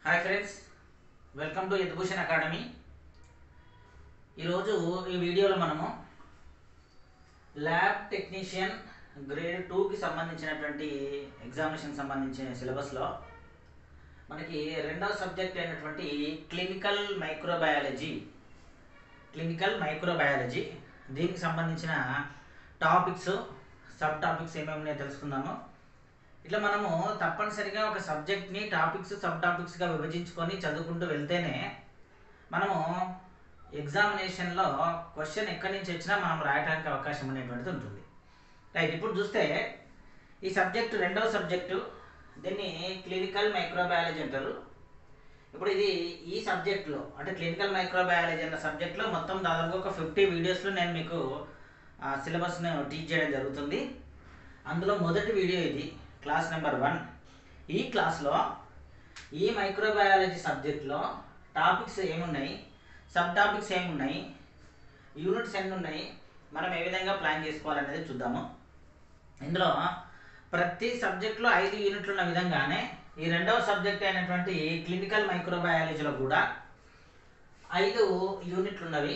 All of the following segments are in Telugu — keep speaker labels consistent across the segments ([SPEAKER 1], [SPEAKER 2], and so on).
[SPEAKER 1] Hi friends, welcome to Yadubhushan academy. ఈరోజు ఈ వీడియోలో మనము ల్యాబ్ టెక్నీషియన్ గ్రేడ్ 2కి సంబంధించినటువంటి ఎగ్జామినేషన్ సంబంధించిన సిలబస్లో మనకి రెండవ సబ్జెక్ట్ అయినటువంటి క్లినికల్ మైక్రోబయాలజీ దీనికి సంబంధించిన టాపిక్స్, సబ్ టాపిక్స్ ఏమేమి ఉన్నాయో తెలుసుకుందాము. ఇట్లా మనము తప్పనిసరిగా ఒక సబ్జెక్ట్ని టాపిక్స్, సబ్ టాపిక్స్గా విభజించుకొని చదువుకుంటూ వెళ్తేనే మనము ఎగ్జామినేషన్లో క్వశ్చన్ ఎక్కడి నుంచి వచ్చినా మనం రాయడానికి అవకాశం అనేటువంటిది ఉంటుంది. రైట్, ఇప్పుడు చూస్తే ఈ సబ్జెక్టు రెండవ సబ్జెక్టు, దీన్ని క్లినికల్ మైక్రోబయాలజీ అంటారు. ఇప్పుడు ఈ సబ్జెక్ట్లో అంటే క్లినికల్ మైక్రోబయాలజీ అన్న సబ్జెక్ట్లో మొత్తం దాదాపు ఒక 50 వీడియోస్లో నేను మీకు సిలబస్ను టీచ్ చేయడం జరుగుతుంది. అందులో మొదటి వీడియో ఇది, క్లాస్ నెంబర్ 1. ఈ క్లాస్లో ఈ మైక్రోబయాలజీ సబ్జెక్ట్లో టాపిక్స్ ఏమున్నాయి, సబ్ టాపిక్స్ ఏమున్నాయి, యూనిట్స్ ఎన్ని ఉన్నాయి, మనం ఏ విధంగా ప్లాన్ చేసుకోవాలనేది చూద్దాము. ఇందులో ప్రతి సబ్జెక్ట్లో 5 యూనిట్లు ఉన్న విధంగానే ఈ రెండవ సబ్జెక్ట్ అయినటువంటి క్లినికల్ మైక్రోబయాలజీలో కూడా 5 యూనిట్లు ఉన్నవి.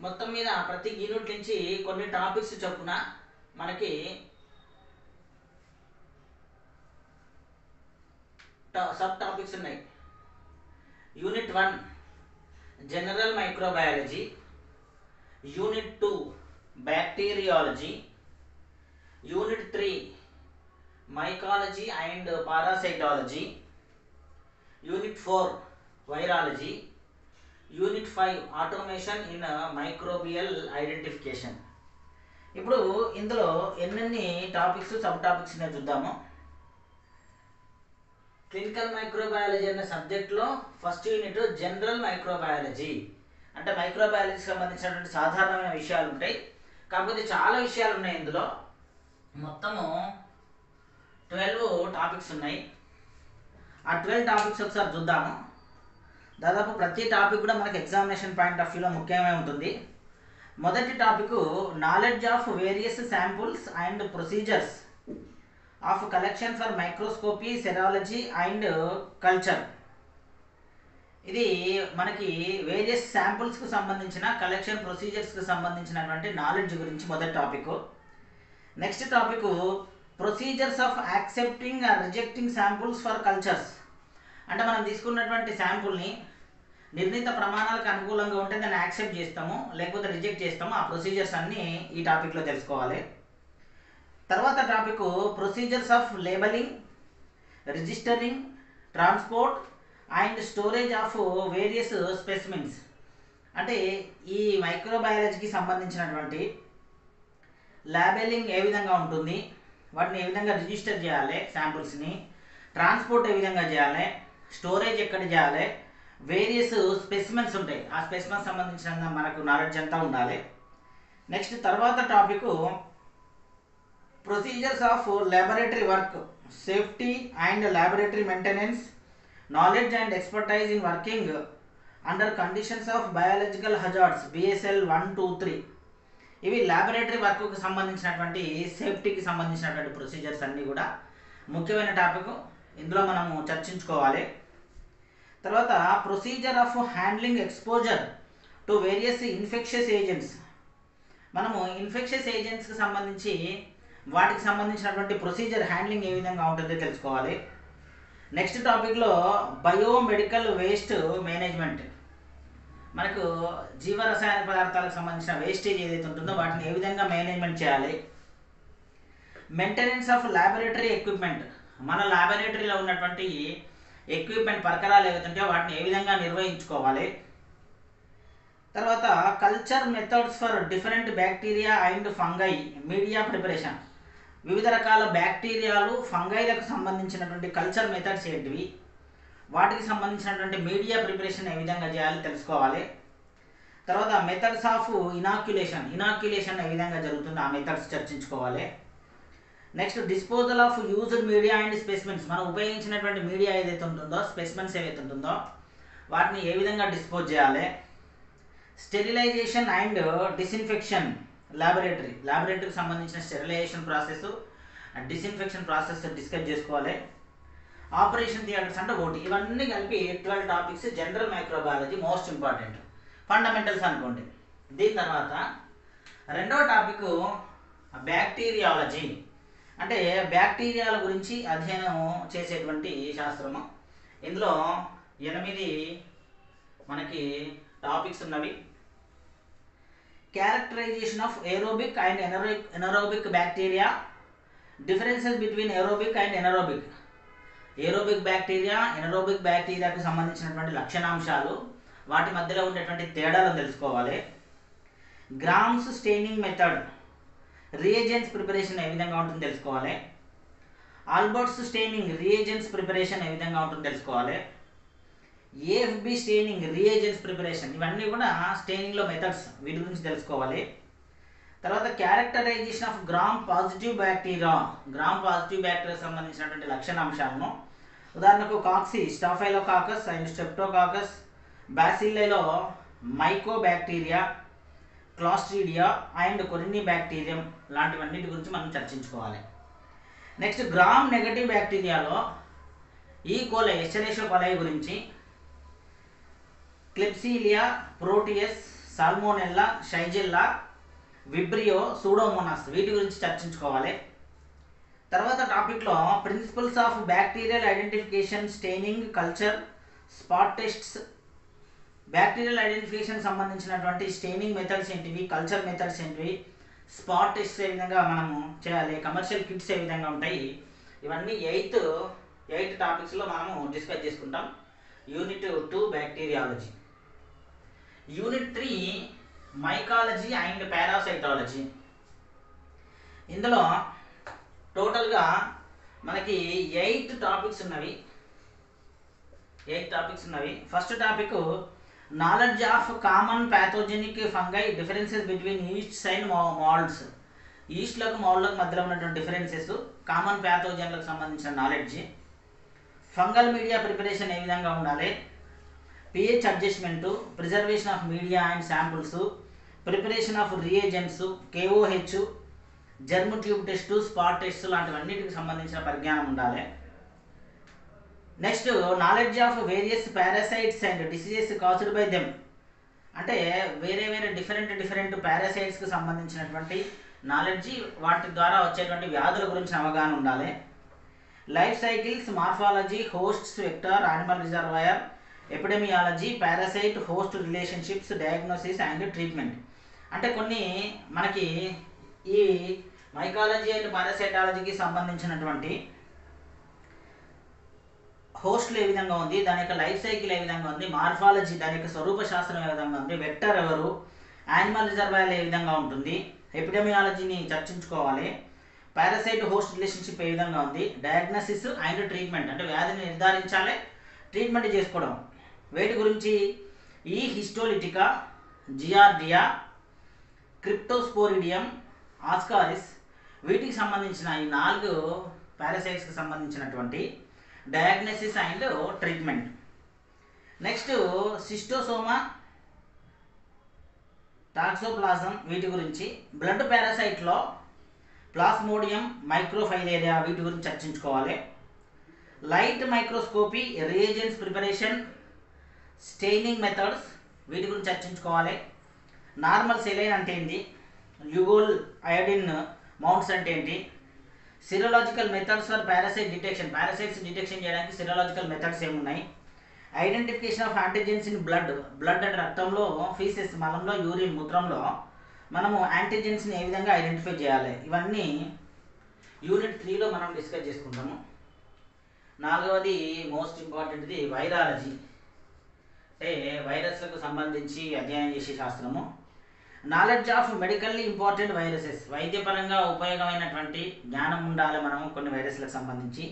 [SPEAKER 1] మొత్తం మీద ప్రతి యూనిట్ నుంచి కొన్ని టాపిక్స్ చొప్పున మనకి సబ్ టాపిక్స్ ఉన్నాయి. Unit 1 general microbiology, unit 2 bacteriology, unit 3 mycology and parasitology, unit 4 virology, unit 5 automation in microbial identification. ఇప్పుడు ఇందులో ఎన్నెన్ని టాపిక్స్, సబ్ టాపిక్స్ నేను చూద్దాము. క్లినికల్ మైక్రోబయాలజీ అనే సబ్జెక్ట్లో ఫస్ట్ యూనిట్ జనరల్ మైక్రోబయాలజీ, అంటే మైక్రోబయాలజీకి సంబంధించినటువంటి సాధారణమైన విషయాలు ఉంటాయి. కాకపోతే చాలా విషయాలు ఉన్నాయి ఇందులో. మొత్తము 12 టాపిక్స్ ఉన్నాయి. ఆ 12 టాపిక్స్ ఒకసారి చూద్దాము. దాదాపు ప్రతి టాపిక్ కూడా మనకి ఎగ్జామినేషన్ పాయింట్ ఆఫ్ వ్యూలో ముఖ్యమే ఉంటుంది. మొదటి topic knowledge of various samples and procedures of collection for microscopy, serology and culture. ఇది మనకి వేరియస్ శాంపుల్స్కి సంబంధించిన కలెక్షన్, ప్రొసీజర్స్కి సంబంధించినటువంటి నాలెడ్జ్ గురించి మొదటి topic. Next topic procedures of accepting or rejecting samples for cultures. అంటే మనం తీసుకున్నటువంటి శాంపుల్ని నిర్ణీత ప్రమాణాలకు అనుకూలంగా ఉంటే దాన్ని యాక్సెప్ట్ చేస్తాము, లేకపోతే రిజెక్ట్ చేస్తాము. ఆ ప్రొసీజర్స్ అన్నీ ఈ టాపిక్లో తెలుసుకోవాలి. తర్వాత topic procedures of labelling, registering, transport and storage of various specimens. అంటే ఈ మైక్రోబయాలజీకి సంబంధించినటువంటి లేబలింగ్ ఏ విధంగా ఉంటుంది, వాటిని ఏ విధంగా రిజిస్టర్ చేయాలి, శాంపుల్స్ని ట్రాన్స్పోర్ట్ ఏ విధంగా చేయాలి, స్టోరేజ్ ఎక్కడ చేయాలి, వేరియస్ స్పెసిమెన్స్ ఉంటాయి, ఆ స్పెసిమెన్స్ సంబంధించిన మనకు నాలెడ్జ్ అంతా ఉండాలి. నెక్స్ట్ తర్వాత topic procedures of laboratory work, safety and laboratory maintenance, knowledge and expertise in working under conditions of biological hazards, BSL 1, 2, 3. ఇవి ల్యాబొరేటరీ వర్క్కి సంబంధించినటువంటి, సేఫ్టీకి సంబంధించినటువంటి ప్రొసీజర్స్ అన్నీ కూడా ముఖ్యమైన టాపిక్, ఇందులో మనము చర్చించుకోవాలి. తర్వాత procedure of handling exposure to various infectious agents. మనము ఇన్ఫెక్షస్ ఏజెంట్స్కి సంబంధించి వాటికి సంబంధించినటువంటి ప్రొసీజర్ హ్యాండ్లింగ్ ఏ విధంగా ఉంటుందో తెలుసుకోవాలి. నెక్స్ట్ టాపిక్లో బయోమెడికల్ వేస్ట్ మేనేజ్మెంట్. మనకు జీవరసాయన పదార్థాలకు సంబంధించిన వేస్టేజ్ ఏదైతే ఉంటుందో వాటిని ఏ విధంగా మేనేజ్మెంట్ చేయాలి. మెయింటెనెన్స్ ఆఫ్ ల్యాబొరేటరీ ఎక్విప్మెంట్, మన ల్యాబొరేటరీలో ఉన్నటువంటి ఎక్విప్మెంట్, పరికరాలు ఏవైతే ఉంటాయో వాటిని ఏ విధంగా నిర్వహించుకోవాలి. తర్వాత culture methods for different bacteria and fungi media preparation. వివిధ రకాల బ్యాక్టీరియాలు, ఫంగైలకు సంబంధించినటువంటి కల్చర్ మెథడ్స్ ఏంటివి, వాటికి సంబంధించినటువంటి మీడియా ప్రిపరేషన్ ఏ విధంగా చేయాలి తెలుసుకోవాలి. తర్వాత మెథడ్స్ ఆఫ్ ఇనాక్యులేషన్ ఏ విధంగా జరుగుతుందో ఆ మెథడ్స్ చర్చించుకోవాలి. Next disposal of used media and specimens. మనం ఉపయోగించినటువంటి మీడియా ఏదైతే ఉంటుందో, స్పెసిమెన్స్ ఏవైతే ఉంటుందో వాటిని ఏ విధంగా డిస్పోజ్ చేయాలి. స్టెరిలైజేషన్ అండ్ డిస్ఇన్ఫెక్షన్ ల్యాబొరేటరీకి సంబంధించిన sterilization process, disinfection process discuss చేసుకోవాలి. ఆపరేషన్ థియేటర్స్ అంటే ఒకటి. ఇవన్నీ కలిపి 12 topics general microbiology most important, fundamentals అనుకోండి. దీని తర్వాత రెండవ టాపిక్ బ్యాక్టీరియాలజీ, అంటే బ్యాక్టీరియాల గురించి అధ్యయనం చేసేటువంటి శాస్త్రము. ఇందులో 8 మనకి టాపిక్స్ ఉన్నవి. Characterization of aerobic and anaerobic bacteria, differences between aerobic and anaerobic, aerobic bacteria anaerobic బ్యాక్టీరియాకి సంబంధించినటువంటి లక్షణాంశాలు, వాటి మధ్యలో ఉండేటువంటి తేడాలను తెలుసుకోవాలి. Gram's staining method, reagents preparation ఏ విధంగా ఉంటుందో తెలుసుకోవాలి. ఆల్బర్ట్స్ స్టెయినింగ్ రియేజెంట్స్ ప్రిపరేషన్ ఏ విధంగా ఉంటుందో తెలుసుకోవాలి. ఏఎఫ్బి స్టెయినింగ్ రియేజెంట్స్ ప్రిపరేషన్, ఇవన్నీ కూడా స్టెయినింగ్లో మెథడ్స్, వీటి గురించి తెలుసుకోవాలి. తర్వాత characterization of Gram positive bacteria, Gram positive bacteria సంబంధించినటువంటి లక్షణాంశాలను, ఉదాహరణకు కాక్సీ, స్టాఫైలోకాకస్ అండ్ స్ట్రెప్టోకాకస్, బాసిల్లైలో mycobacteria, clostridia and corynebacterium లాంటివన్నిటి గురించి మనం చర్చించుకోవాలి. నెక్స్ట్ గ్రామ్ నెగటివ్ బ్యాక్టీరియాలో ఈ కోలై, ఎస్టరేషియో కోలై గురించి, Klebsiella, Proteus, Salmonella, Shigella, Vibrio, Pseudomonas, వీటి గురించి చర్చించుకోవాలి. తర్వాత టాపిక్లో principles of bacterial identification, staining, culture, spot tests, bacterial identification సంబంధించినటువంటి స్టెయినింగ్ మెథడ్స్ ఏంటివి, కల్చర్ మెథడ్స్ ఏంటివి, స్పాట్ టెస్ట్స్ ఏ విధంగా మనము చేయాలి, కమర్షియల్ కిట్స్ ఏ విధంగా ఉంటాయి, ఇవన్నీ 8 టాపిక్స్లో మనము డిస్కస్ చేసుకుంటాం. Unit 2 bacteriology. Unit 3 mycology and parasitology. ఇందులో టోటల్గా మనకి 8 టాపిక్స్ ఉన్నవి. First topic knowledge of common pathogenic fungi, differences between yeasts and moulds. ఈస్ట్లకు మౌల్డ్లకు మధ్యలో ఉన్నటువంటి డిఫరెన్సెస్, కామన్ ప్యాథోజన్లకు సంబంధించిన నాలెడ్జ్. ఫంగల్ మీడియా ప్రిపరేషన్ ఏ విధంగా ఉండాలి, pH adjustment, preservation of media and samples, preparation of reagents, KOH, germ tube test, spot test లాంటివన్నిటికి సంబంధించిన పరిజ్ఞానం ఉండాలి. Next knowledge of various parasites and diseases caused by them, అంటే వేరే డిఫరెంట్ పారాసైట్స్కి సంబంధించినటువంటి నాలెడ్జి, వాటి ద్వారా వచ్చేటువంటి వ్యాధుల గురించి అవగాహన ఉండాలి. Life cycles, morphology, hosts, vector, animal reservoir, epidemiology, parasite host relationships, diagnosis and treatment. అంటే కొన్ని మనకి ఈ మైకాలజీ అండ్ పారాసైటాలజీకి సంబంధించినటువంటి హోస్ట్లు ఏ విధంగా ఉంది, దాని యొక్క లైఫ్ సైకిల్ ఏ విధంగా ఉంది, మార్ఫాలజీ దాని యొక్క స్వరూప శాస్త్రం ఏ విధంగా ఉంది, వెక్టర్ ఎవరు, యానిమల్ రిజర్వాయర్ ఏ విధంగా ఉంటుంది, ఎపిడెమియాలజీని చర్చించుకోవాలి. పారాసైట్ హోస్ట్ రిలేషన్షిప్ ఏ విధంగా ఉంది, డయాగ్నోసిస్ అండ్ ట్రీట్మెంట్, అంటే వ్యాధిని నిర్ధారించాలి, ట్రీట్మెంట్ చేసుకోవడం. వేటి గురించి, ఈ హిస్టోలిటికా, జియార్డియా, క్రిప్టోస్పోరిడియం, ఆస్కారిస్, వీటికి సంబంధించిన ఈ 4 పారాసైట్స్కి సంబంధించినటువంటి diagnosis and treatment. Next schistosoma, toxoplasma, వీటి గురించి. బ్లడ్ పారాసైట్లో ప్లాస్మోడియం, మైక్రోఫైలేరియా, వీటి గురించి చర్చించుకోవాలి. Light microscopy, reagents preparation, staining methods, వీటి గురించి చర్చించుకోవాలి. నార్మల్ సెలైన్ అంటే ఏంటి, యుగోల్ అయోడిన్ మౌంట్స్ అంటే ఏంటి, serological methods for parasite detection, parasites detection చేయడానికి సిరోలాజికల్ మెథడ్స్ ఏమున్నాయి. Identification of antigens in blood అంటే రక్తంలో, ఫీసెస్ మలంలో, యూరిన్ మూత్రంలో మనము యాంటీజెన్స్ని ఏ విధంగా ఐడెంటిఫై చేయాలి, ఇవన్నీ యూనిట్ 3లో మనం డిస్కస్ చేసుకుంటాము. 4వది మోస్ట్ ఇంపార్టెంట్ది వైరాలజీ, అంటే వైరస్లకు సంబంధించి అధ్యయనం చేసే శాస్త్రము. Knowledge of medically important viruses, వైద్యపరంగా ఉపయోగమైనటువంటి జ్ఞానం ఉండాలి మనము కొన్ని వైరస్లకు సంబంధించి.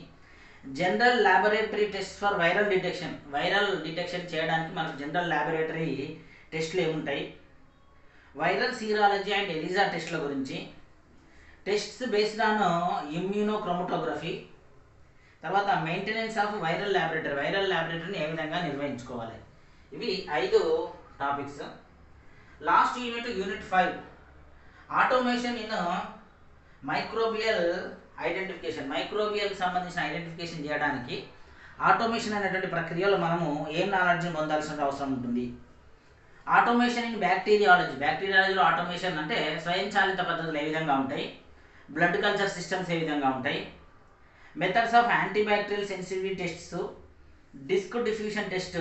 [SPEAKER 1] General laboratory test for viral detection, viral detection చేయడానికి మనకు జనరల్ ల్యాబొరేటరీ టెస్టులు ఏముంటాయి. వైరల్ సీరాలజీ అండ్ ఎలిజా టెస్ట్ల గురించి. Tests based on immunochromatography. తర్వాత మెయింటెనెన్స్ ఆఫ్ వైరల్ ల్యాబొరేటరీని ఏ విధంగా నిర్వహించుకోవాలి. ఇవి 5 topics. Last unit 5 automation in microbial identification. మైక్రోబియల్కి సంబంధించిన ఐడెంటిఫికేషన్ చేయడానికి ఆటోమేషన్ అనేటువంటి ప్రక్రియలో మనము ఏం నాలెడ్జ్ని పొందాల్సిన అవసరం ఉంటుంది. ఆటోమేషన్ ఇన్ బ్యాక్టీరియాలజీలో ఆటోమేషన్ అంటే స్వయంచాలిత పద్ధతులు ఏ విధంగా ఉంటాయి, బ్లడ్ కల్చర్ సిస్టమ్స్ ఏ విధంగా ఉంటాయి, methods of antibacterial sensitivity tests, disc diffusion test,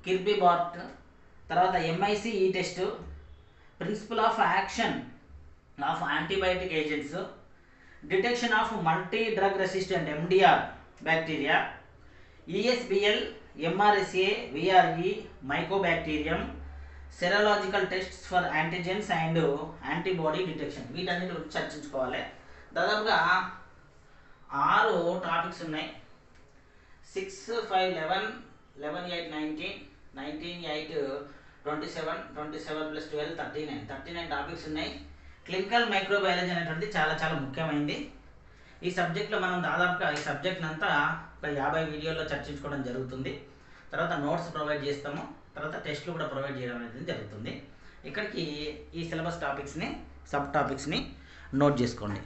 [SPEAKER 1] Kirby Bauer, తర్వాత MIC-E test, principle of action of antibiotic agents, detection of multi drug resistant MDR bacteria, ESBL, MRSA, VRE, mycobacterium, serological tests for antigens and antibody detection, వీటన్నిటి గురించి చర్చించుకోవాలి. దాదాపుగా 6 టాపిక్స్ ఉన్నాయి. 6, 5, 11, 11, 8, 19, 19, 8, 27, 27 + 12, 39 టాపిక్స్ ఉన్నాయి. క్లినికల్ మైక్రోబయాలజీ అనేటువంటిది చాలా చాలా ముఖ్యమైనది. ఈ సబ్జెక్ట్లో మనం దాదాపుగా ఈ సబ్జెక్ట్ని అంతా ఒక 50 వీడియోల్లో చర్చించుకోవడం జరుగుతుంది. తర్వాత నోట్స్ ప్రొవైడ్ చేస్తాము, తర్వాత టెస్ట్లు కూడా ప్రొవైడ్ చేయడం అనేది జరుగుతుంది. ఇక్కడికి ఈ సిలబస్ టాపిక్స్ని, సబ్ టాపిక్స్ని నోట్ చేసుకోండి.